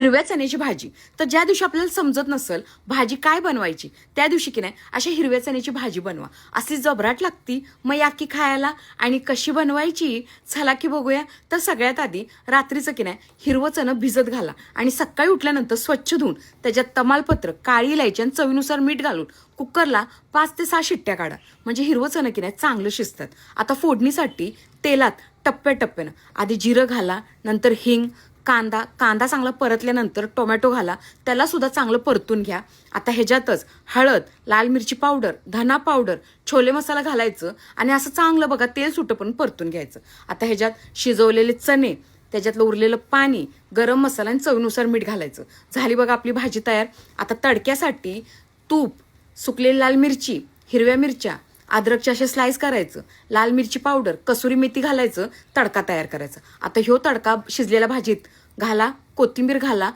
हिरव्या चण्याची भाजी. तर ज्या दिवशी आपल्याला समजत नसेल भाजी काय बनवायची त्या दिवशी की नाही अशा हिरव्या चण्याची भाजी बनवा. अशी जबराट लागती. मग या की खायला. आणि कशी बनवायची चला की बघूया. तर सगळ्यात आधी रात्रीचं की नाही हिरवं चणं भिजत घाला आणि सकाळी उठल्यानंतर स्वच्छ धुवून त्याच्यात तमालपत्र, काळी इलायची आणि चवीनुसार मीठ घालून कुकरला 5 ते 6 शिट्ट्या काढा. म्हणजे हिरवं चणं की नाही चांगलं शिजतात. आता फोडणीसाठी तेलात टप्प्याटप्प्यानं आधी जिरं घाला, नंतर हिंग, कांदा चांगला परतल्यानंतर टोमॅटो घाला, त्याला सुद्धा चांगलं परतून घ्या. आता ह्याच्यातच हळद, लाल मिरची पावडर, धना पावडर, छोले मसाला घालायचं आणि असं चांगलं बघा तेल सुटेपर्यंत परतून घ्यायचं. आता ह्याच्यात शिजवलेले चणे, त्याच्यातलं उरलेलं पाणी, गरम मसाला आणि चवीनुसार मीठ घालायचं. झाली बघा आपली भाजी तयार. आता तडक्यासाठी तूप, सुकलेली लाल मिरची, हिरव्या मिरच्या, अद्रकचे असे स्लाइस करायचं, लाल मिरची पावडर, कसुरी मेथी घालायचं, तडका तयार करायचा. आता ह्यो तडका शिजलेल्या भाजीत घाला, कोथिंबीर घाला